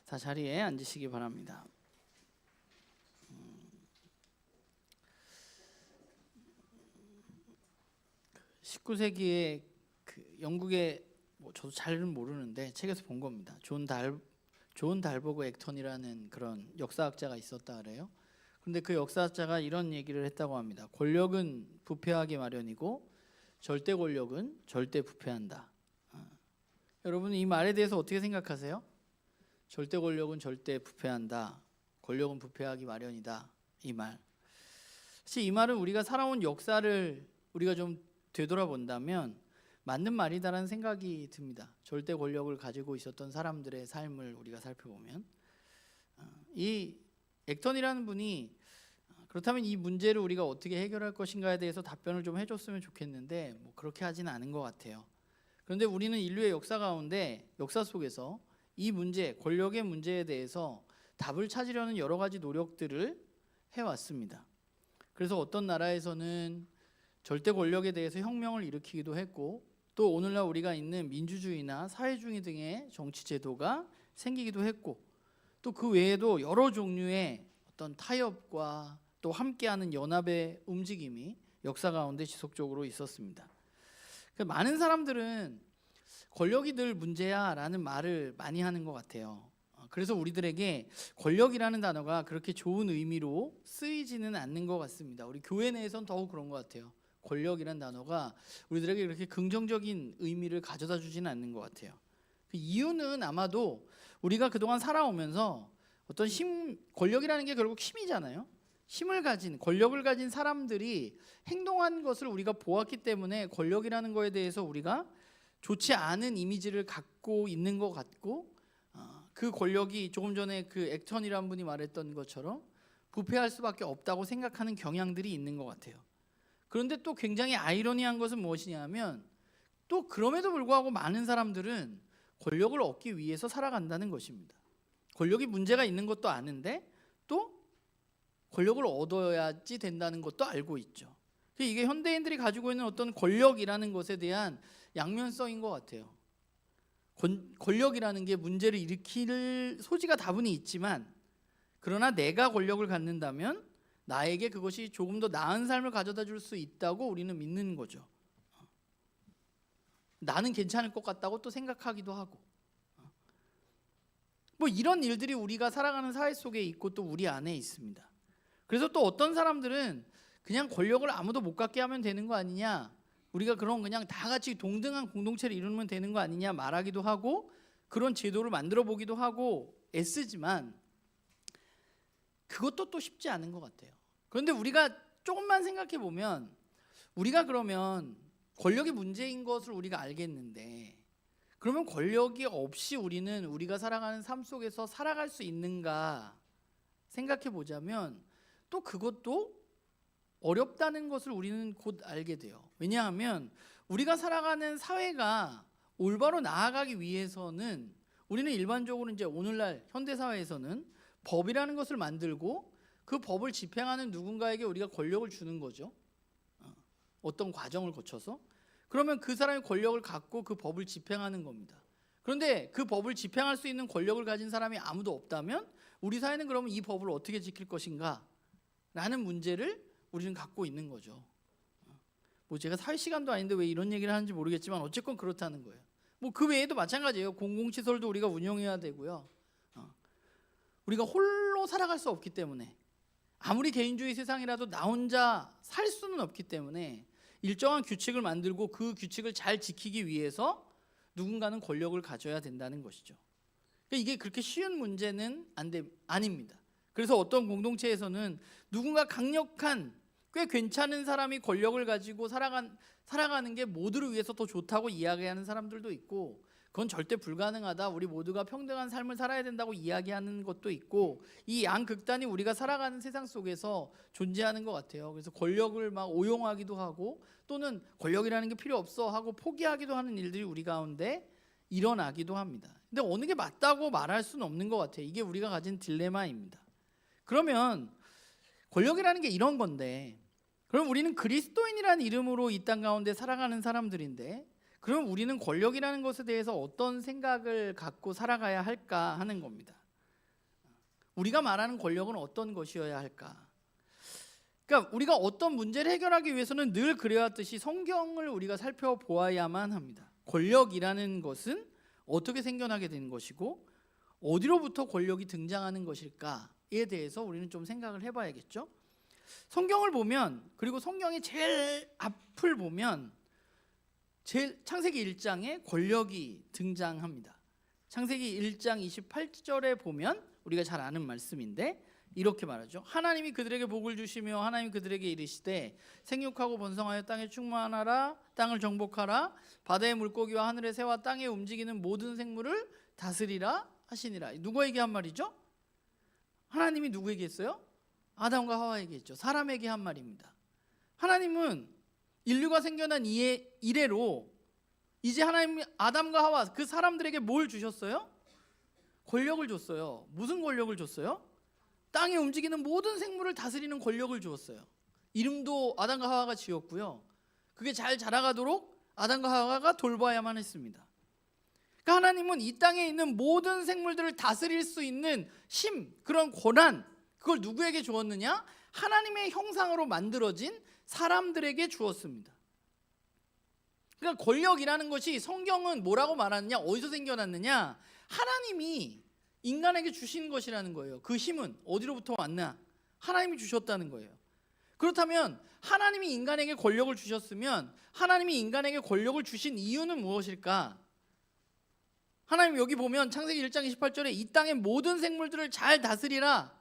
다 자리에 앉으시기 바랍니다. 19세기에 영국의 저도 잘은 모르는데 책에서 본 겁니다. 존 달버그 액턴이라는 그런 역사학자가 있었다 그래요. 그런데 그 역사학자가 이런 얘기를 했다고 합니다. 권력은 부패하기 마련이고 절대 권력은 절대 부패한다. 여러분 이 말에 대해서 어떻게 생각하세요? 절대 권력은 절대 부패한다. 권력은 부패하기 마련이다. 이 말. 사실 이 말은 우리가 살아온 역사를 우리가 좀 되돌아본다면 맞는 말이다라는 생각이 듭니다. 절대 권력을 가지고 있었던 사람들의 삶을 우리가 살펴보면 이 액턴이라는 분이 그렇다면 이 문제를 우리가 어떻게 해결할 것인가에 대해서 답변을 좀 해줬으면 좋겠는데 그렇게 하지는 않은 것 같아요. 그런데 우리는 인류의 역사 가운데 역사 속에서 이 문제, 권력의 문제에 대해서 답을 찾으려는 여러 가지 노력들을 해왔습니다. 그래서 어떤 나라에서는 절대 권력에 대해서 혁명을 일으키기도 했고 또 오늘날 우리가 있는 민주주의나 사회주의 등의 정치 제도가 생기기도 했고 또 그 외에도 여러 종류의 어떤 타협과 또 함께하는 연합의 움직임이 역사 가운데 지속적으로 있었습니다. 많은 사람들은 권력이 늘 문제야 라는 말을 많이 하는 것 같아요. 그래서 우리들에게 권력이라는 단어가 그렇게 좋은 의미로 쓰이지는 않는 것 같습니다. 우리 교회 내에선 더욱 그런 것 같아요. 권력이라는 단어가 우리들에게 그렇게 긍정적인 의미를 가져다 주지는 않는 것 같아요. 그 이유는 아마도 우리가 그동안 살아오면서 어떤 권력이라는 게 결국 힘이잖아요. 권력을 가진 사람들이 행동한 것을 우리가 보았기 때문에 권력이라는 거에 대해서 우리가 좋지 않은 이미지를 갖고 있는 것 같고 그 권력이 조금 전에 그 액턴이라는 분이 말했던 것처럼 부패할 수밖에 없다고 생각하는 경향들이 있는 것 같아요. 그런데 또 굉장히 아이러니한 것은 무엇이냐면 또 그럼에도 불구하고 많은 사람들은 권력을 얻기 위해서 살아간다는 것입니다. 권력이 문제가 있는 것도 아는데 또 권력을 얻어야지 된다는 것도 알고 있죠. 이게 현대인들이 가지고 있는 어떤 권력이라는 것에 대한 양면성인 것 같아요. 권력이라는 게 문제를 일으킬 소지가 다분히 있지만 그러나 내가 권력을 갖는다면 나에게 그것이 조금 더 나은 삶을 가져다 줄 수 있다고 우리는 믿는 거죠. 나는 괜찮을 것 같다고 또 생각하기도 하고 이런 일들이 우리가 살아가는 사회 속에 있고 또 우리 안에 있습니다. 그래서 또 어떤 사람들은 그냥 권력을 아무도 못 갖게 하면 되는 거 아니냐, 우리가 그냥 다 같이 동등한 공동체를 이루면 되는 거 아니냐 말하기도 하고 그런 제도를 만들어 보기도 하고 애쓰지만 그것도 또 쉽지 않은 것 같아요. 그런데 우리가 조금만 생각해 보면 우리가 그러면 권력이 문제인 것을 우리가 알겠는데 그러면 권력이 없이 우리가 살아가는 삶 속에서 살아갈 수 있는가 생각해 보자면 또 그것도 어렵다는 것을 우리는 곧 알게 돼요. 왜냐하면 우리가 살아가는 사회가 올바로 나아가기 위해서는 우리는 일반적으로 이제 오늘날 현대 사회에서는 법이라는 것을 만들고 그 법을 집행하는 누군가에게 우리가 권력을 주는 거죠. 어떤 과정을 거쳐서. 그러면 그 사람이 권력을 갖고 그 법을 집행하는 겁니다. 그런데 그 법을 집행할 수 있는 권력을 가진 사람이 아무도 없다면 우리 사회는 그러면 이 법을 어떻게 지킬 것인가 라는 문제를 우리는 갖고 있는 거죠. 제가 사회 시간도 아닌데 왜 이런 얘기를 하는지 모르겠지만 어쨌건 그렇다는 거예요. 그 외에도 마찬가지예요. 공공시설도 우리가 운영해야 되고요. 우리가 홀로 살아갈 수 없기 때문에 아무리 개인주의 세상이라도 나 혼자 살 수는 없기 때문에 일정한 규칙을 만들고 그 규칙을 잘 지키기 위해서 누군가는 권력을 가져야 된다는 것이죠. 이게 그렇게 쉬운 문제는 아닙니다. 그래서 어떤 공동체에서는 누군가 강력한 꽤 괜찮은 사람이 권력을 가지고 살아가는 게 모두를 위해서 더 좋다고 이야기하는 사람들도 있고 그건 절대 불가능하다, 우리 모두가 평등한 삶을 살아야 된다고 이야기하는 것도 있고 이 양극단이 우리가 살아가는 세상 속에서 존재하는 것 같아요. 그래서 권력을 막 오용하기도 하고 또는 권력이라는 게 필요 없어 하고 포기하기도 하는 일들이 우리 가운데 일어나기도 합니다. 근데 어느 게 맞다고 말할 수는 없는 것 같아요. 이게 우리가 가진 딜레마입니다. 그러면 권력이라는 게 이런 건데 그럼 우리는 그리스도인이라는 이름으로 이 땅 가운데 살아가는 사람들인데 그럼 우리는 권력이라는 것에 대해서 어떤 생각을 갖고 살아가야 할까 하는 겁니다. 우리가 말하는 권력은 어떤 것이어야 할까? 그러니까 우리가 어떤 문제를 해결하기 위해서는 늘 그래왔듯이 성경을 우리가 살펴보아야만 합니다. 권력이라는 것은 어떻게 생겨나게 된 것이고 어디로부터 권력이 등장하는 것일까에 대해서 우리는 좀 생각을 해봐야겠죠. 성경을 보면, 그리고 성경의 제일 앞을 보면 창세기 1장에 권력이 등장합니다. 창세기 1장 28절에 보면 우리가 잘 아는 말씀인데 이렇게 말하죠. 하나님이 그들에게 복을 주시며 하나님이 그들에게 이르시되 생육하고 번성하여 땅에 충만하라, 땅을 정복하라, 바다의 물고기와 하늘의 새와 땅에 움직이는 모든 생물을 다스리라 하시니라. 누구에게 한 말이죠? 하나님이 누구에게 했어요? 아담과 하와에게 했죠. 사람에게 한 말입니다. 하나님은 인류가 생겨난 이래로 이제 하나님이 아담과 하와 그 사람들에게 뭘 주셨어요? 권력을 줬어요. 무슨 권력을 줬어요? 땅에 움직이는 모든 생물을 다스리는 권력을 주었어요. 이름도 아담과 하와가 지었고요. 그게 잘 자라가도록 아담과 하와가 돌봐야만 했습니다. 그러니까 하나님은 이 땅에 있는 모든 생물들을 다스릴 수 있는 힘, 그런 권한, 그걸 누구에게 주었느냐? 하나님의 형상으로 만들어진 사람들에게 주었습니다. 그러니까 권력이라는 것이 성경은 뭐라고 말하느냐? 어디서 생겨났느냐? 하나님이 인간에게 주신 것이라는 거예요. 그 힘은 어디로부터 왔나? 하나님이 주셨다는 거예요. 그렇다면 하나님이 인간에게 권력을 주셨으면 하나님이 인간에게 권력을 주신 이유는 무엇일까? 하나님 여기 보면 창세기 1장 28절에 이 땅의 모든 생물들을 잘 다스리라.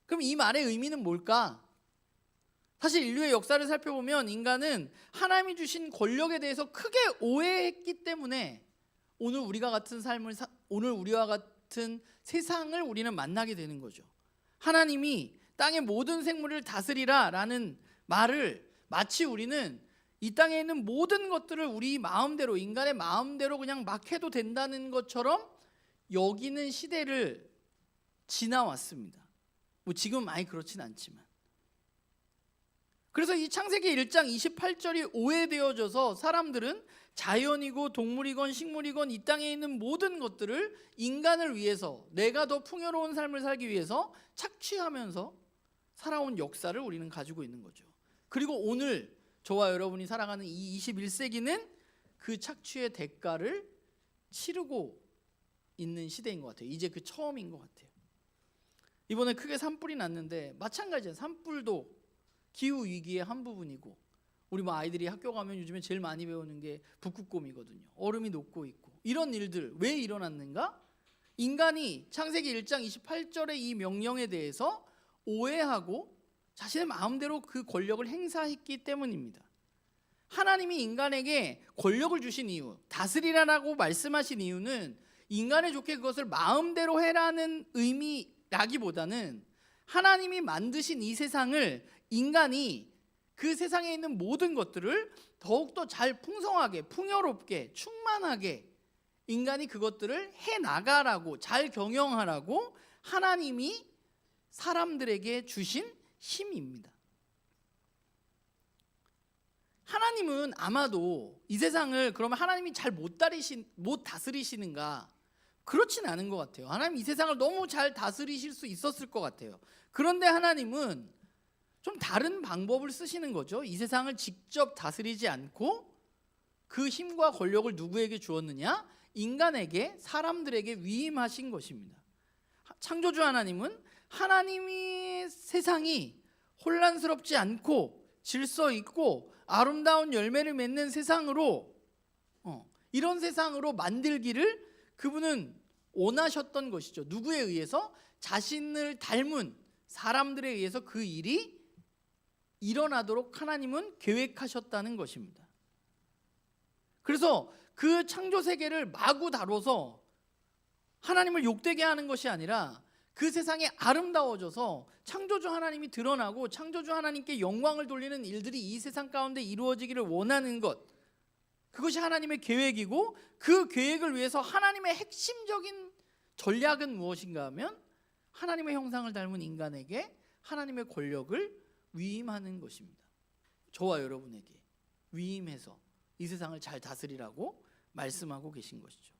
그럼 이 말의 의미는 뭘까? 사실 인류의 역사를 살펴보면 인간은 하나님이 주신 권력에 대해서 크게 오해했기 때문에 오늘 우리와 같은 세상을 우리는 만나게 되는 거죠. 하나님이 땅의 모든 생물을 다스리라 라는 말을 마치 우리는 이 땅에 있는 모든 것들을 우리 마음대로, 인간의 마음대로 그냥 막 해도 된다는 것처럼 여기는 시대를 지나왔습니다. 뭐 지금은 많이 그렇진 않지만. 그래서 이 창세기 1장 28절이 오해되어져서 사람들은 자연이고 동물이건 식물이건 이 땅에 있는 모든 것들을 인간을 위해서, 내가 더 풍요로운 삶을 살기 위해서 착취하면서 살아온 역사를 우리는 가지고 있는 거죠. 그리고 오늘 저와 여러분이 살아가는 이 21세기는 그 착취의 대가를 치르고 있는 시대인 것 같아요. 이제 그 처음인 것 같아요. 이번에 크게 산불이 났는데 마찬가지예요. 산불도 기후 위기의 한 부분이고, 우리 뭐 아이들이 학교 가면 요즘에 제일 많이 배우는 게 북극곰이거든요. 얼음이 녹고 있고. 이런 일들 왜 일어났는가? 인간이 창세기 1장 28절의 이 명령에 대해서 오해하고 자신의 마음대로 그 권력을 행사했기 때문입니다. 하나님이 인간에게 권력을 주신 이유, 다스리라라고 말씀하신 이유는 인간에 좋게 그것을 마음대로 해라는 의미라기보다는 하나님이 만드신 이 세상을 인간이 그 세상에 있는 모든 것들을 더욱더 잘 풍성하게, 풍요롭게, 충만하게 인간이 그것들을 해나가라고, 잘 경영하라고 하나님이 사람들에게 주신 힘입니다. 하나님은 아마도 이 세상을 그러면 하나님이 잘 못 다스리시는가? 그렇진 않은 것 같아요. 하나님 이 세상을 너무 잘 다스리실 수 있었을 것 같아요. 그런데 하나님은 좀 다른 방법을 쓰시는 거죠. 이 세상을 직접 다스리지 않고 그 힘과 권력을 누구에게 주었느냐? 인간에게, 사람들에게 위임하신 것입니다. 창조주 하나님은 하나님이 세상이 혼란스럽지 않고 질서 있고 아름다운 열매를 맺는 세상으로, 이런 세상으로 만들기를 그분은 원하셨던 것이죠. 누구에 의해서? 자신을 닮은 사람들에 의해서 그 일이 일어나도록 하나님은 계획하셨다는 것입니다. 그래서 그 창조 세계를 마구 다뤄서 하나님을 욕되게 하는 것이 아니라 그 세상이 아름다워져서 창조주 하나님이 드러나고 창조주 하나님께 영광을 돌리는 일들이 이 세상 가운데 이루어지기를 원하는 것, 그것이 하나님의 계획이고, 그 계획을 위해서 하나님의 핵심적인 전략은 무엇인가 하면 하나님의 형상을 닮은 인간에게 하나님의 권력을 위임하는 것입니다. 저와 여러분에게 위임해서 이 세상을 잘 다스리라고 말씀하고 계신 것이죠.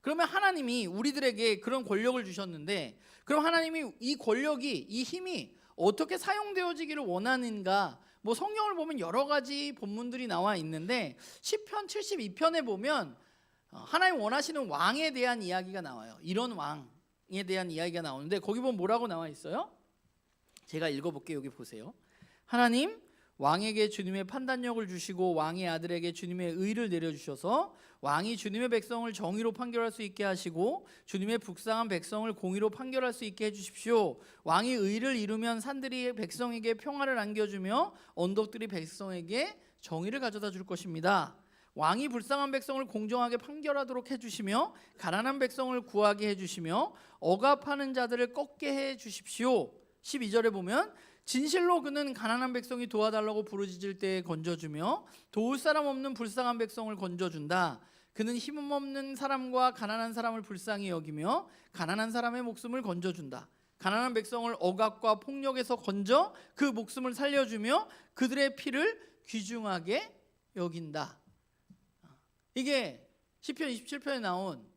그러면 하나님이 우리들에게 그런 권력을 주셨는데, 그럼 하나님이 이 권력이, 이 힘이 어떻게 사용되어지기를 원하는가? 뭐 성경을 보면 여러 가지 본문들이 나와 있는데 시편 72편에 보면 하나님 원하시는 왕에 대한 이야기가 나와요. 이런 왕에 대한 이야기가 나오는데 거기 보면 뭐라고 나와 있어요? 제가 읽어볼게요. 여기 보세요. 하나님, 왕에게 주님의 판단력을 주시고 왕의 아들에게 주님의 의를 내려주셔서 왕이 주님의 백성을 정의로 판결할 수 있게 하시고 주님의 불쌍한 백성을 공의로 판결할 수 있게 해주십시오. 왕이 의를 이루면 산들이 백성에게 평화를 안겨주며 언덕들이 백성에게 정의를 가져다 줄 것입니다. 왕이 불쌍한 백성을 공정하게 판결하도록 해주시며 가난한 백성을 구하게 해주시며 억압하는 자들을 꺾게 해주십시오. 12절에 보면 진실로 그는 가난한 백성이 도와달라고 부르짖을 때에 건져주며 도울 사람 없는 불쌍한 백성을 건져준다. 그는 힘없는 사람과 가난한 사람을 불쌍히 여기며 가난한 사람의 목숨을 건져준다. 가난한 백성을 억압과 폭력에서 건져 그 목숨을 살려주며 그들의 피를 귀중하게 여긴다. 이게 시편 27편에 나온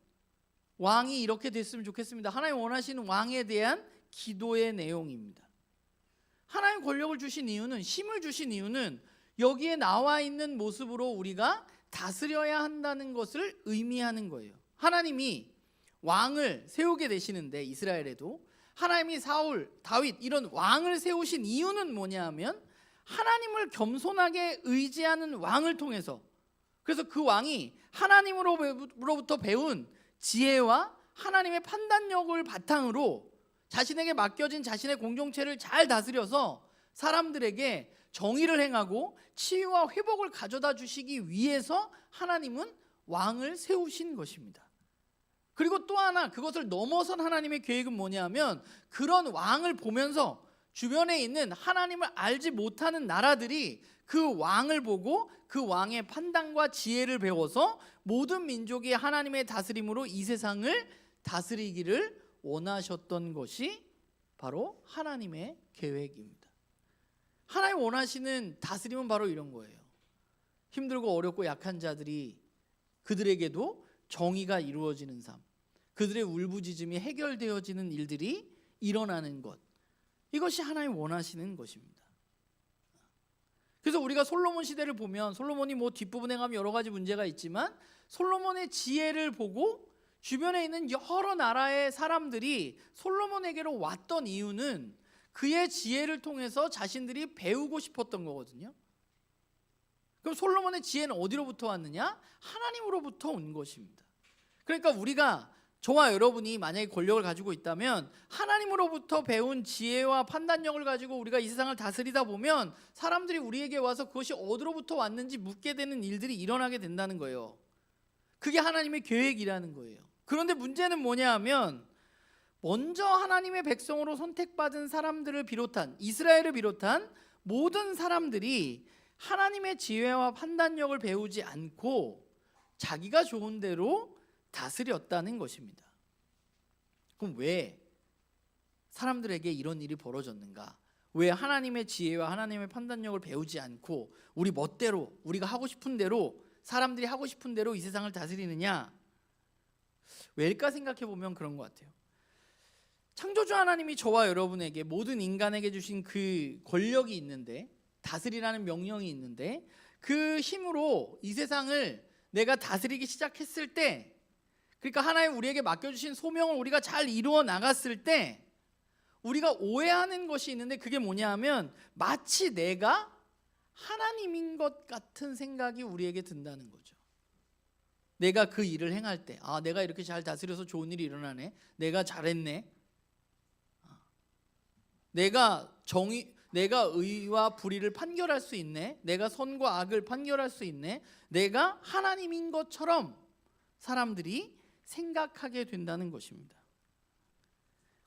왕이 이렇게 됐으면 좋겠습니다. 하나님 원하시는 왕에 대한 기도의 내용입니다. 하나님 권력을 주신 이유는, 힘을 주신 이유는 여기에 나와 있는 모습으로 우리가 다스려야 한다는 것을 의미하는 거예요. 하나님이 왕을 세우게 되시는데 이스라엘에도 하나님이 사울, 다윗 이런 왕을 세우신 이유는 뭐냐 하면 하나님을 겸손하게 의지하는 왕을 통해서, 그래서 그 왕이 하나님으로부터 배운 지혜와 하나님의 판단력을 바탕으로 자신에게 맡겨진 자신의 공동체를 잘 다스려서 사람들에게 정의를 행하고 치유와 회복을 가져다 주시기 위해서 하나님은 왕을 세우신 것입니다. 그리고 또 하나, 그것을 넘어선 하나님의 계획은 뭐냐면 그런 왕을 보면서 주변에 있는 하나님을 알지 못하는 나라들이 그 왕을 보고 그 왕의 판단과 지혜를 배워서 모든 민족이 하나님의 다스림으로 이 세상을 다스리기를 원하셨던 것이 바로 하나님의 계획입니다. 하나님 원하시는 다스림은 바로 이런 거예요. 힘들고 어렵고 약한 자들이, 그들에게도 정의가 이루어지는 삶, 그들의 울부짖음이 해결되어지는 일들이 일어나는 것, 이것이 하나님 원하시는 것입니다. 그래서 우리가 솔로몬 시대를 보면 솔로몬이 뭐 뒷부분에 가면 여러 가지 문제가 있지만 솔로몬의 지혜를 보고 주변에 있는 여러 나라의 사람들이 솔로몬에게로 왔던 이유는 그의 지혜를 통해서 자신들이 배우고 싶었던 거거든요. 그럼 솔로몬의 지혜는 어디로부터 왔느냐? 하나님으로부터 온 것입니다. 그러니까 우리가, 저와 여러분이 만약에 권력을 가지고 있다면 하나님으로부터 배운 지혜와 판단력을 가지고 우리가 이 세상을 다스리다 보면 사람들이 우리에게 와서 그것이 어디로부터 왔는지 묻게 되는 일들이 일어나게 된다는 거예요. 그게 하나님의 계획이라는 거예요. 그런데 문제는 뭐냐 하면 먼저 하나님의 백성으로 선택받은 사람들을 비롯한, 이스라엘을 비롯한 모든 사람들이 하나님의 지혜와 판단력을 배우지 않고 자기가 좋은 대로 다스렸다는 것입니다. 그럼 왜 사람들에게 이런 일이 벌어졌는가? 왜 하나님의 지혜와 하나님의 판단력을 배우지 않고 우리 멋대로, 우리가 하고 싶은 대로, 사람들이 하고 싶은 대로 이 세상을 다스리느냐? 왜일까 생각해 보면 그런 것 같아요. 창조주 하나님이 저와 여러분에게, 모든 인간에게 주신 그 권력이 있는데, 다스리라는 명령이 있는데, 그 힘으로 이 세상을 내가 다스리기 시작했을 때, 그러니까 하나님 우리에게 맡겨주신 소명을 우리가 잘 이루어 나갔을 때 우리가 오해하는 것이 있는데, 그게 뭐냐 하면 마치 내가 하나님인 것 같은 생각이 우리에게 든다는 거죠. 내가 그 일을 행할 때, 아, 내가 이렇게 잘 다스려서 좋은 일이 일어나네, 내가 잘했네, 내가 의와 불의를 판결할 수 있네, 내가 선과 악을 판결할 수 있네, 내가 하나님인 것처럼 사람들이 생각하게 된다는 것입니다.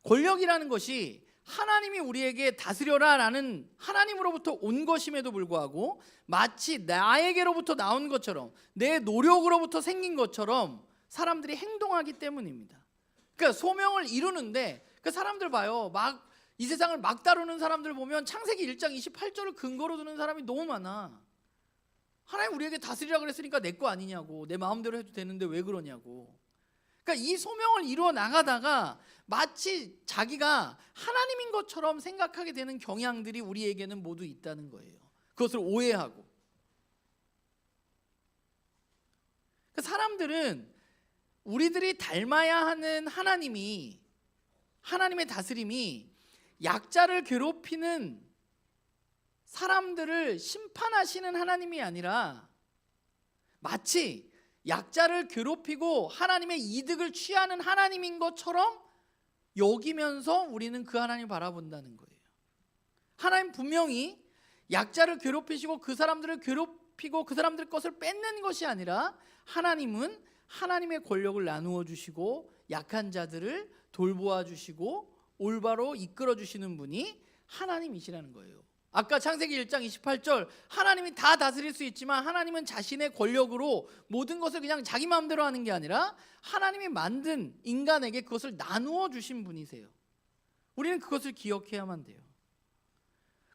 권력이라는 것이 하나님이 우리에게 다스려라 라는 하나님으로부터 온 것임에도 불구하고 마치 나에게로부터 나온 것처럼, 내 노력으로부터 생긴 것처럼 사람들이 행동하기 때문입니다. 그러니까 소명을 이루는데, 그 사람들 봐요, 막 이 세상을 막 다루는 사람들 보면 창세기 1장 28절을 근거로 두는 사람이 너무 많아. 하나님 우리에게 다스리라 그랬으니까 내 거 아니냐고, 내 마음대로 해도 되는데 왜 그러냐고. 그러니까 이 소명을 이루어 나가다가 마치 자기가 하나님인 것처럼 생각하게 되는 경향들이 우리에게는 모두 있다는 거예요. 그것을 오해하고. 그러니까 사람들은 우리들이 닮아야 하는 하나님이, 하나님의 다스림이 약자를 괴롭히는 사람들을 심판하시는 하나님이 아니라 마치 약자를 괴롭히고 하나님의 이득을 취하는 하나님인 것처럼 여기면서 우리는 그 하나님을 바라본다는 거예요. 하나님 분명히 약자를 괴롭히시고 그 사람들을 괴롭히고 그 사람들 것을 뺏는 것이 아니라 하나님은 하나님의 권력을 나누어 주시고 약한 자들을 돌보아 주시고 올바로 이끌어 주시는 분이 하나님이시라는 거예요. 아까 창세기 1장 28절 하나님이 다 다스릴 수 있지만 하나님은 자신의 권력으로 모든 것을 그냥 자기 마음대로 하는 게 아니라 하나님이 만든 인간에게 그것을 나누어 주신 분이세요. 우리는 그것을 기억해야만 돼요.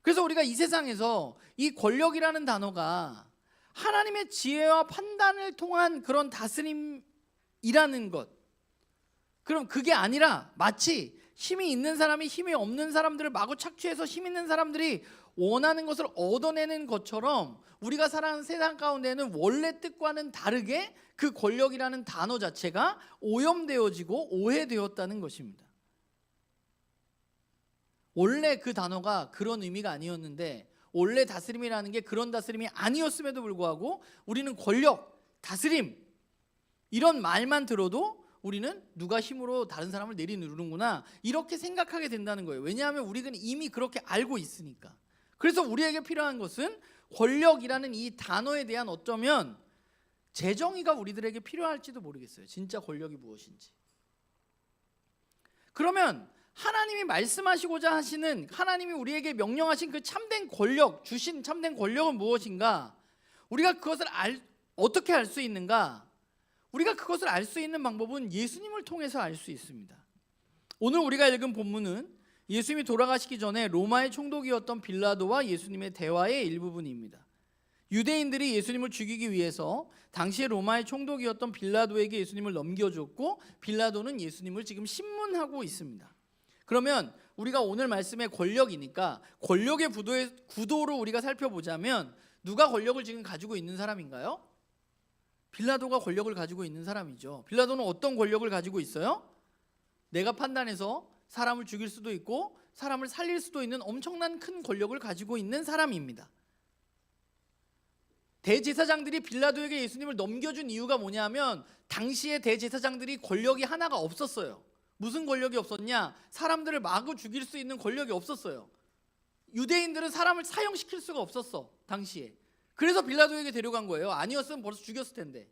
그래서 우리가 이 세상에서 이 권력이라는 단어가 하나님의 지혜와 판단을 통한 그런 다스림이라는 것, 그럼 그게 아니라 마치 힘이 있는 사람이 힘이 없는 사람들을 마구 착취해서 힘 있는 사람들이 원하는 것을 얻어내는 것처럼 우리가 살아가는 세상 가운데는 원래 뜻과는 다르게 그 권력이라는 단어 자체가 오염되어지고 오해되었다는 것입니다. 원래 그 단어가 그런 의미가 아니었는데, 원래 다스림이라는 게 그런 다스림이 아니었음에도 불구하고 우리는 권력, 다스림 이런 말만 들어도 우리는 누가 힘으로 다른 사람을 내리누르는구나 이렇게 생각하게 된다는 거예요. 왜냐하면 우리는 이미 그렇게 알고 있으니까. 그래서 우리에게 필요한 것은 권력이라는 이 단어에 대한 어쩌면 재정의가 우리들에게 필요할지도 모르겠어요. 진짜 권력이 무엇인지. 그러면 하나님이 말씀하시고자 하시는, 하나님이 우리에게 명령하신 그 참된 권력, 주신 참된 권력은 무엇인가? 우리가 그것을 어떻게 알 수 있는가? 우리가 그것을 알 수 있는 방법은 예수님을 통해서 알 수 있습니다. 오늘 우리가 읽은 본문은 예수님이 돌아가시기 전에 로마의 총독이었던 빌라도와 예수님의 대화의 일부분입니다. 유대인들이 예수님을 죽이기 위해서 당시에 로마의 총독이었던 빌라도에게 예수님을 넘겨줬고, 빌라도는 예수님을 지금 신문하고 있습니다. 그러면 우리가 오늘 말씀의 권력이니까 권력의 구도로 우리가 살펴보자면 누가 권력을 지금 가지고 있는 사람인가요? 빌라도가 권력을 가지고 있는 사람이죠. 빌라도는 어떤 권력을 가지고 있어요? 내가 판단해서 사람을 죽일 수도 있고 사람을 살릴 수도 있는 엄청난 큰 권력을 가지고 있는 사람입니다. 대제사장들이 빌라도에게 예수님을 넘겨준 이유가 뭐냐면 당시에 대제사장들이 권력이 하나가 없었어요. 무슨 권력이 없었냐? 사람들을 마구 죽일 수 있는 권력이 없었어요. 유대인들은 사람을 사형시킬 수가 없었어, 당시에. 그래서 빌라도에게 데려간 거예요. 아니었으면 벌써 죽였을 텐데.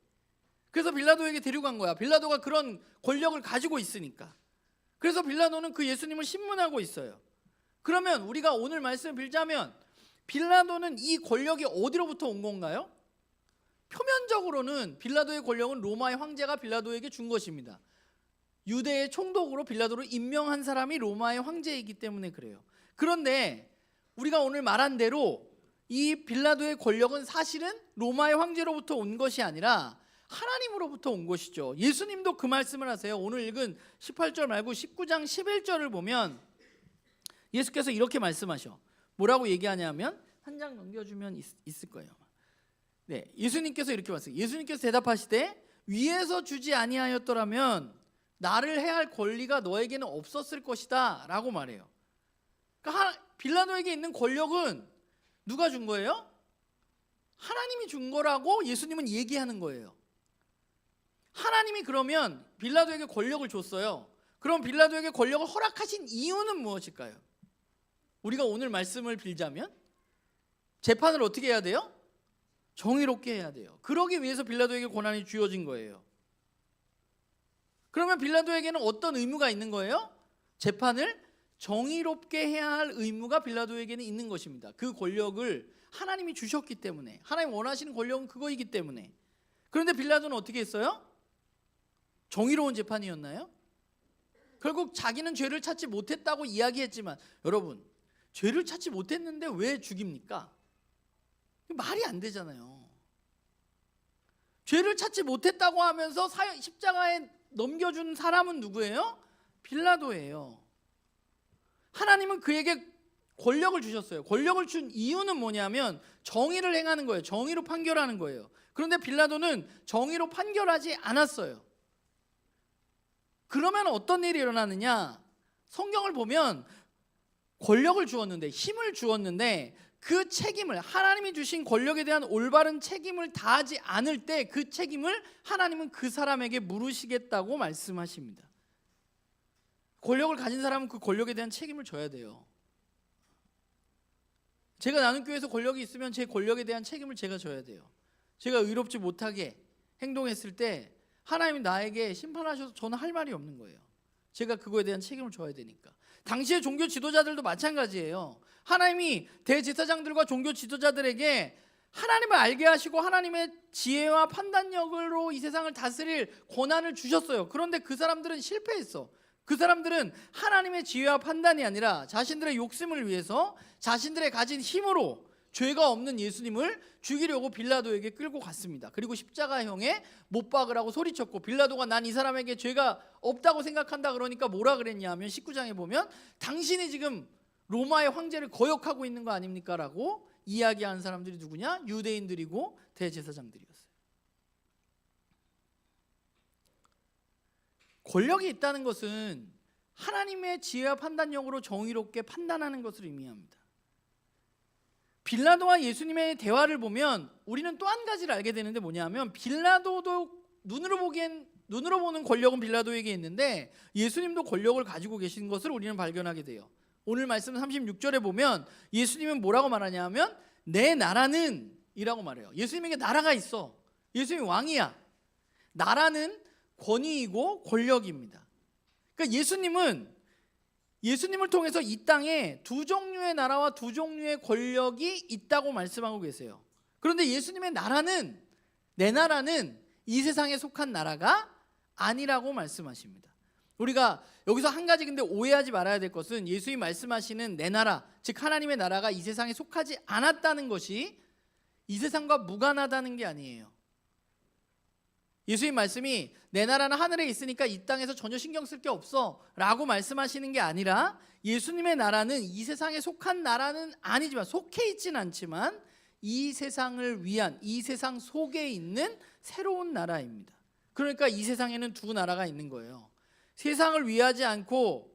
그래서 빌라도에게 데려간 거야. 빌라도가 그런 권력을 가지고 있으니까. 그래서 빌라도는 그 예수님을 신문하고 있어요. 그러면 우리가 오늘 말씀을 빌자면 빌라도는 이 권력이 어디로부터 온 건가요? 표면적으로는 빌라도의 권력은 로마의 황제가 빌라도에게 준 것입니다. 유대의 총독으로 빌라도를 임명한 사람이 로마의 황제이기 때문에 그래요. 그런데 우리가 오늘 말한 대로 이 빌라도의 권력은 사실은 로마의 황제로부터 온 것이 아니라 하나님으로부터 온 것이죠. 예수님도 그 말씀을 하세요. 오늘 읽은 18절 말고 19장 11절을 보면 예수께서 이렇게 말씀하셔. 뭐라고 얘기하냐면 한 장 넘겨주면 있을 거예요. 네, 예수님께서 이렇게 말씀하세요. 예수님께서 대답하시되 위에서 주지 아니하였더라면 나를 해할 권리가 너에게는 없었을 것이다 라고 말해요. 그러니까 빌라도에게 있는 권력은 누가 준 거예요? 하나님이 준 거라고 예수님은 얘기하는 거예요. 하나님이 그러면 빌라도에게 권력을 줬어요. 그럼 빌라도에게 권력을 허락하신 이유는 무엇일까요? 우리가 오늘 말씀을 빌자면 재판을 어떻게 해야 돼요? 정의롭게 해야 돼요. 그러기 위해서 빌라도에게 권한이 주어진 거예요. 그러면 빌라도에게는 어떤 의무가 있는 거예요? 재판을 정의롭게 해야 할 의무가 빌라도에게는 있는 것입니다. 그 권력을 하나님이 주셨기 때문에, 하나님 원하시는 권력은 그거이기 때문에. 그런데 빌라도는 어떻게 했어요? 정의로운 재판이었나요? 결국 자기는 죄를 찾지 못했다고 이야기했지만, 여러분, 죄를 찾지 못했는데 왜 죽입니까? 말이 안 되잖아요. 죄를 찾지 못했다고 하면서 십자가에 넘겨준 사람은 누구예요? 빌라도예요. 하나님은 그에게 권력을 주셨어요. 권력을 준 이유는 뭐냐면 정의를 행하는 거예요. 정의로 판결하는 거예요. 그런데 빌라도는 정의로 판결하지 않았어요. 그러면 어떤 일이 일어나느냐? 성경을 보면 권력을 주었는데, 힘을 주었는데 그 책임을, 하나님이 주신 권력에 대한 올바른 책임을 다하지 않을 때 그 책임을 하나님은 그 사람에게 물으시겠다고 말씀하십니다. 권력을 가진 사람은 그 권력에 대한 책임을 져야 돼요. 제가 나눔교회에서 권력이 있으면 제 권력에 대한 책임을 제가 져야 돼요. 제가 의롭지 못하게 행동했을 때 하나님이 나에게 심판하셔서 저는 할 말이 없는 거예요. 제가 그거에 대한 책임을 져야 되니까. 당시의 종교 지도자들도 마찬가지예요. 하나님이 대제사장들과 종교 지도자들에게 하나님을 알게 하시고 하나님의 지혜와 판단력으로 이 세상을 다스릴 권한을 주셨어요. 그런데 그 사람들은 실패했어. 그 사람들은 하나님의 지혜와 판단이 아니라 자신들의 욕심을 위해서 자신들의 가진 힘으로 죄가 없는 예수님을 죽이려고 빌라도에게 끌고 갔습니다. 그리고 십자가형에 못 박으라고 소리쳤고, 빌라도가 난 이 사람에게 죄가 없다고 생각한다 그러니까 뭐라 그랬냐 하면 19장에 보면 당신이 지금 로마의 황제를 거역하고 있는 거 아닙니까? 라고 이야기하는 사람들이 누구냐? 유대인들이고 대제사장들이었어요. 권력이 있다는 것은 하나님의 지혜와 판단력으로 정의롭게 판단하는 것을 의미합니다. 빌라도와 예수님의 대화를 보면 우리는 또 한 가지를 알게 되는데 뭐냐면, 빌라도도 눈으로 보는 권력은 빌라도에게 있는데 예수님도 권력을 가지고 계신 것을 우리는 발견하게 돼요. 오늘 말씀 36절에 보면 예수님은 뭐라고 말하냐면 내 나라는 이라고 말해요. 예수님에게 나라가 있어. 예수님이 왕이야. 나라는 권위이고 권력입니다. 그러니까 예수님을 통해서 이 땅에 두 종류의 나라와 두 종류의 권력이 있다고 말씀하고 계세요. 그런데 예수님의 나라는, 내 나라는 이 세상에 속한 나라가 아니라고 말씀하십니다. 우리가 여기서 한 가지 근데 오해하지 말아야 될 것은, 예수님이 말씀하시는 내 나라, 즉 하나님의 나라가 이 세상에 속하지 않았다는 것이 이 세상과 무관하다는 게 아니에요. 예수님 말씀이 내 나라는 하늘에 있으니까 이 땅에서 전혀 신경 쓸 게 없어 라고 말씀하시는 게 아니라, 예수님의 나라는 이 세상에 속한 나라는 아니지만, 속해 있진 않지만 이 세상을 위한, 이 세상 속에 있는 새로운 나라입니다. 그러니까 이 세상에는 두 나라가 있는 거예요. 세상을 위하지 않고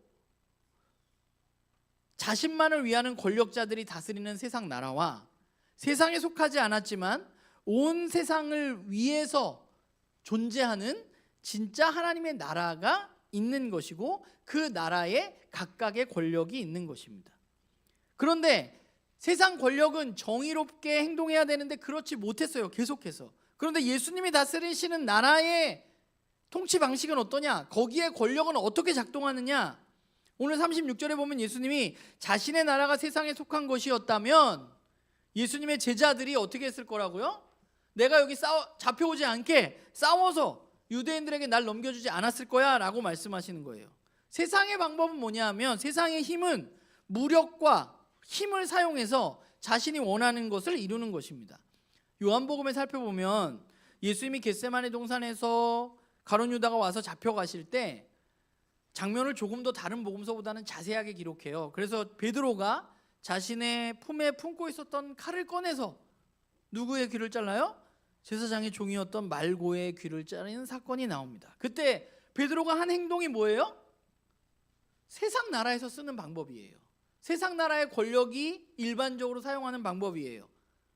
자신만을 위하는 권력자들이 다스리는 세상 나라와, 세상에 속하지 않았지만 온 세상을 위해서 존재하는 진짜 하나님의 나라가 있는 것이고, 그 나라에 각각의 권력이 있는 것입니다. 그런데 세상 권력은 정의롭게 행동해야 되는데 그렇지 못했어요. 계속해서. 그런데 예수님이 다스리시는 나라의 통치 방식은 어떠냐? 거기에 권력은 어떻게 작동하느냐? 오늘 36절에 보면 예수님이 자신의 나라가 세상에 속한 것이었다면 예수님의 제자들이 어떻게 했을 거라고요? 내가 여기 잡혀오지 않게 싸워서 유대인들에게 날 넘겨주지 않았을 거야 라고 말씀하시는 거예요. 세상의 방법은 뭐냐 하면, 세상의 힘은 무력과 힘을 사용해서 자신이 원하는 것을 이루는 것입니다. 요한복음에 살펴보면 예수님이 겟세마네 동산에서 가룟 유다가 와서 잡혀가실 때 장면을 조금 더 다른 복음서보다는 자세하게 기록해요. 그래서 베드로가 자신의 품에 품고 있었던 칼을 꺼내서 누구의 귀를 잘라요? 제사장의 종이었던 말고의 귀를 자르는 사건이 나옵니다. 그때 베드로가 한 행동이 뭐예요? 세상 나라에서 쓰는 방법이에요. 세상 나라의 권력이 일반적으로 사용하는 방법이에요.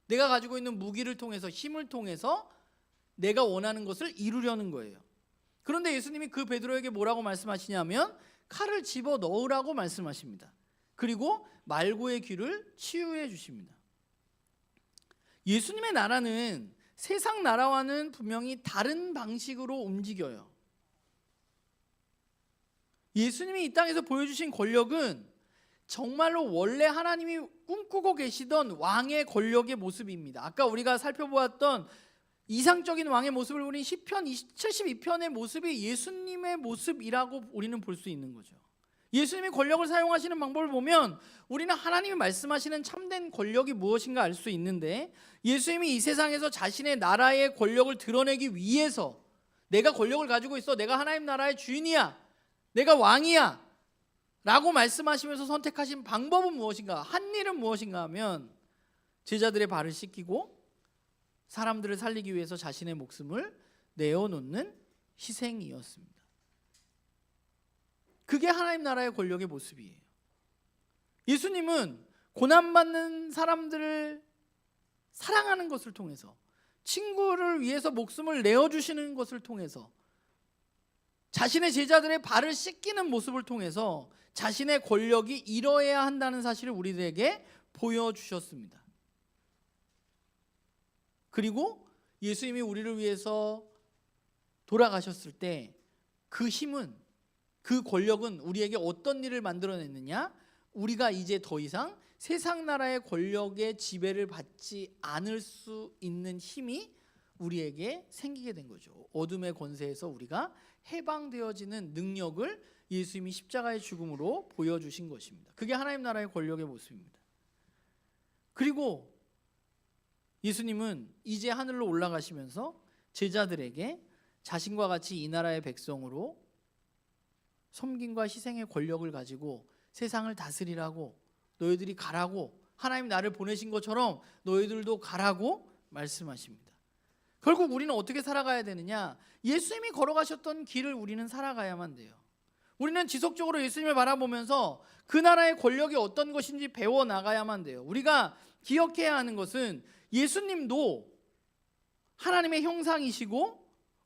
내가 가지고 있는 무기를 통해서, 힘을 통해서 내가 원하는 것을 이루려는 거예요. 그런데 예수님이 그 베드로에게 뭐라고 말씀하시냐면 칼을 집어 넣으라고 말씀하십니다. 그리고 말고의 귀를 치유해 주십니다. 예수님의 나라는 세상 나라와는 분명히 다른 방식으로 움직여요. 예수님이 이 땅에서 보여주신 권력은 정말로 원래 하나님이 꿈꾸고 계시던 왕의 권력의 모습입니다. 아까 우리가 살펴보았던 이상적인 왕의 모습을 우리는 시편 72편의 모습이 예수님의 모습이라고 우리는 볼 수 있는 거죠. 예수님이 권력을 사용하시는 방법을 보면 우리는 하나님이 말씀하시는 참된 권력이 무엇인가 알 수 있는데, 예수님이 이 세상에서 자신의 나라의 권력을 드러내기 위해서 내가 권력을 가지고 있어. 내가 하나님 나라의 주인이야. 내가 왕이야. 라고 말씀하시면서 선택하신 방법은 무엇인가? 한 일은 무엇인가 하면 제자들의 발을 씻기고 사람들을 살리기 위해서 자신의 목숨을 내어놓는 희생이었습니다. 그게 하나님 나라의 권력의 모습이에요. 예수님은 고난받는 사람들을 사랑하는 것을 통해서, 친구를 위해서 목숨을 내어주시는 것을 통해서, 자신의 제자들의 발을 씻기는 모습을 통해서 자신의 권력이 이뤄야 한다는 사실을 우리들에게 보여주셨습니다. 그리고 예수님이 우리를 위해서 돌아가셨을 때 그 힘은, 그 권력은 우리에게 어떤 일을 만들어냈느냐? 우리가 이제 더 이상 세상 나라의 권력의 지배를 받지 않을 수 있는 힘이 우리에게 생기게 된 거죠. 어둠의 권세에서 우리가 해방되어지는 능력을 예수님이 십자가의 죽음으로 보여주신 것입니다. 그게 하나님 나라의 권력의 모습입니다. 그리고 예수님은 이제 하늘로 올라가시면서 제자들에게 자신과 같이 이 나라의 백성으로 섬김과 희생의 권력을 가지고 세상을 다스리라고, 너희들이 가라고, 하나님 나를 보내신 것처럼 너희들도 가라고 말씀하십니다. 결국 우리는 어떻게 살아가야 되느냐? 예수님이 걸어가셨던 길을 우리는 살아가야만 돼요. 우리는 지속적으로 예수님을 바라보면서 그 나라의 권력이 어떤 것인지 배워나가야만 돼요. 우리가 기억해야 하는 것은 예수님도 하나님의 형상이시고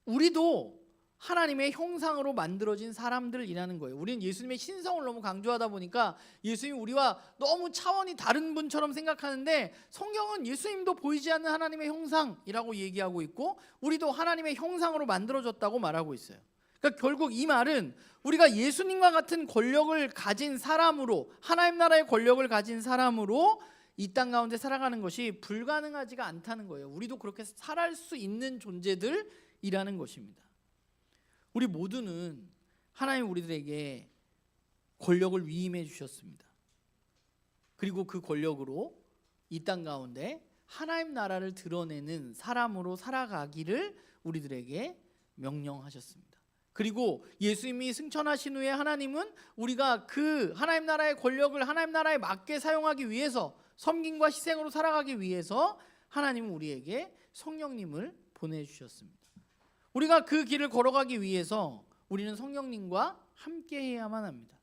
우리도 하나님의 형상으로 만들어진 사람들이라는 거예요. 우리는 예수님의 신성을 너무 강조하다 보니까 예수님이 우리와 너무 차원이 다른 분처럼 생각하는데, 성경은 예수님도 보이지 않는 하나님의 형상이라고 얘기하고 있고 우리도 하나님의 형상으로 만들어졌다고 말하고 있어요. 그러니까 결국 이 말은 우리가 예수님과 같은 권력을 가진 사람으로, 하나님 나라의 권력을 가진 사람으로 이 땅 가운데 살아가는 것이 불가능하지가 않다는 거예요. 우리도 그렇게 살아갈 수 있는 존재들이라는 것입니다. 우리 모두는 하나님 우리들에게 권력을 위임해 주셨습니다. 그리고 그 권력으로 이 땅 가운데 하나님 나라를 드러내는 사람으로 살아가기를 우리들에게 명령하셨습니다. 그리고 예수님이 승천하신 후에 하나님은 우리가 그 하나님 나라의 권력을 하나님 나라에 맞게 사용하기 위해서, 섬김과 희생으로 살아가기 위해서 하나님은 우리에게 성령님을 보내주셨습니다. 우리가 그 길을 걸어가기 위해서 우리는 성령님과 함께 해야만 합니다.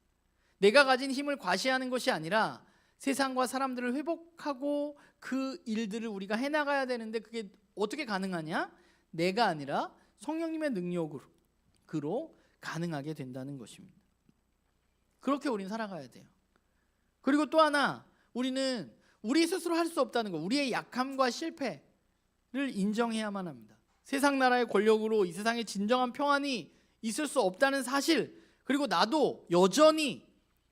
내가 가진 힘을 과시하는 것이 아니라 세상과 사람들을 회복하고 그 일들을 우리가 해나가야 되는데, 그게 어떻게 가능하냐? 내가 아니라 성령님의 능력으로 가능하게 된다는 것입니다. 그렇게 우리는 살아가야 돼요. 그리고 또 하나, 우리는 우리 스스로 할 수 없다는 것, 우리의 약함과 실패를 인정해야만 합니다. 세상 나라의 권력으로 이 세상에 진정한 평안이 있을 수 없다는 사실, 그리고 나도 여전히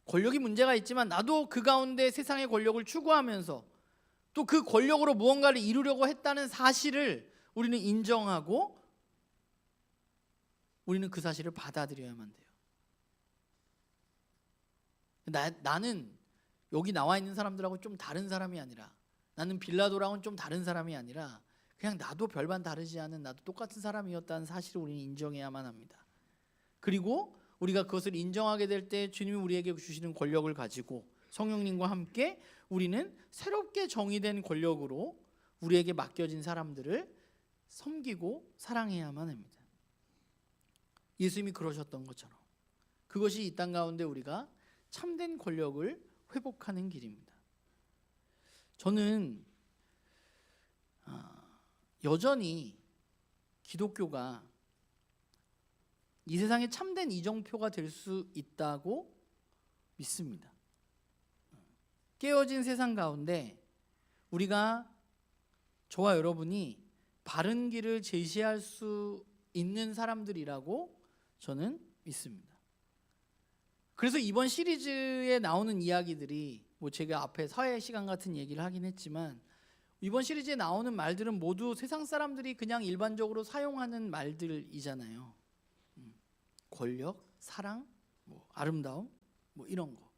권력이 문제가 있지만 나도 그 가운데 세상의 권력을 추구하면서 또 그 권력으로 무언가를 이루려고 했다는 사실을 우리는 인정하고 우리는 그 사실을 받아들여야만 돼요. 나는 여기 나와 있는 사람들하고 좀 다른 사람이 아니라, 나는 빌라도랑은 좀 다른 사람이 아니라 그냥 나도 별반 다르지 않은, 나도 똑같은 사람이었다는 사실을 우리는 인정해야만 합니다. 그리고 우리가 그것을 인정하게 될 때 주님이 우리에게 주시는 권력을 가지고 성령님과 함께 우리는 새롭게 정의된 권력으로 우리에게 맡겨진 사람들을 섬기고 사랑해야만 합니다. 예수님이 그러셨던 것처럼 그것이 이 땅 가운데 우리가 참된 권력을 회복하는 길입니다. 저는 여전히 기독교가 이 세상에 참된 이정표가 될 수 있다고 믿습니다. 깨어진 세상 가운데 우리가, 저와 여러분이 바른 길을 제시할 수 있는 사람들이라고 저는 믿습니다. 그래서 이번 시리즈에 나오는 이야기들이, 제가 앞에 사회 시간 같은 얘기를 하긴 했지만, 이번 시리즈에 나오는 말들은 모두 세상 사람들이 그냥 일반적으로 사용하는 말들이잖아요. 권력, 사랑, 아름다움, 이런 거.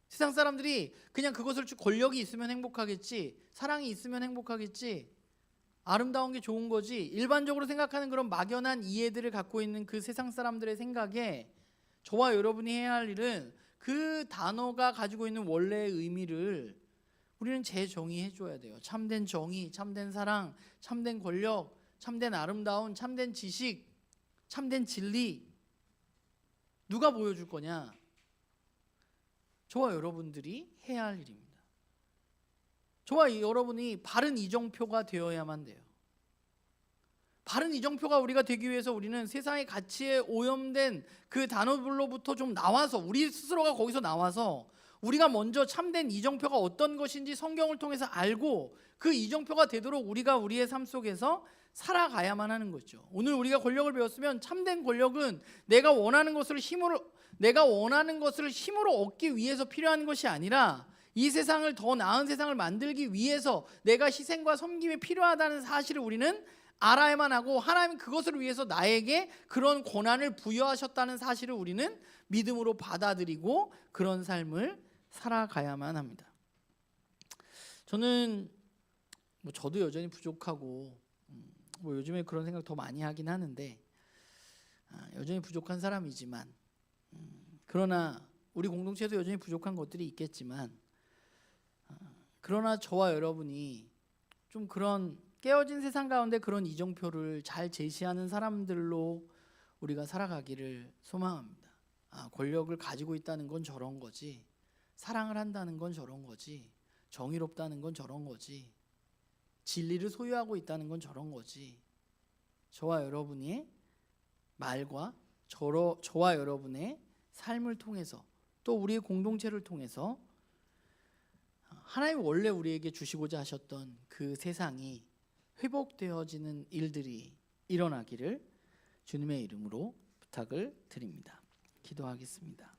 세상 사람들이 그냥 그것을 권력이 있으면 행복하겠지, 사랑이 있으면 행복하겠지, 아름다운 게 좋은 거지, 일반적으로 생각하는 그런 막연한 이해들을 갖고 있는 그 세상 사람들의 생각에 저와 여러분이 해야 할 일은 그 단어가 가지고 있는 원래의 의미를 우리는 재정의해 줘야 돼요. 참된 정의, 참된 사랑, 참된 권력, 참된 아름다움, 참된 지식, 참된 진리, 누가 보여줄 거냐? 저와 여러분들이 해야 할 일입니다. 저와 여러분이 바른 이정표가 되어야만 돼요. 바른 이정표가 우리가 되기 위해서 우리는 세상의 가치에 오염된 그 단어들로부터 좀 나와서, 우리 스스로가 거기서 나와서 우리가 먼저 참된 이정표가 어떤 것인지 성경을 통해서 알고 그 이정표가 되도록 우리가 우리의 삶 속에서 살아가야만 하는 거죠. 오늘 우리가 권력을 배웠으면 참된 권력은 내가 원하는 것을 힘으로 얻기 위해서 필요한 것이 아니라 이 세상을 더 나은 세상을 만들기 위해서 내가 희생과 섬김이 필요하다는 사실을 우리는 알아야만 하고, 하나님 그것을 위해서 나에게 그런 권한을 부여하셨다는 사실을 우리는 믿음으로 받아들이고 그런 삶을 살아가야만 합니다. 저는 저도 여전히 부족하고 요즘에 그런 생각 더 많이 하긴 하는데, 여전히 부족한 사람이지만, 그러나 우리 공동체에도 여전히 부족한 것들이 있겠지만, 그러나 저와 여러분이 좀 그런 깨어진 세상 가운데 그런 이정표를 잘 제시하는 사람들로 우리가 살아가기를 소망합니다. 권력을 가지고 있다는 건 저런 거지, 사랑을 한다는 건 저런 거지, 정의롭다는 건 저런 거지, 진리를 소유하고 있다는 건 저런 거지. 저와 여러분의 말과 저와 여러분의 삶을 통해서, 또 우리의 공동체를 통해서 하나님 원래 우리에게 주시고자 하셨던 그 세상이 회복되어지는 일들이 일어나기를 주님의 이름으로 부탁을 드립니다. 기도하겠습니다.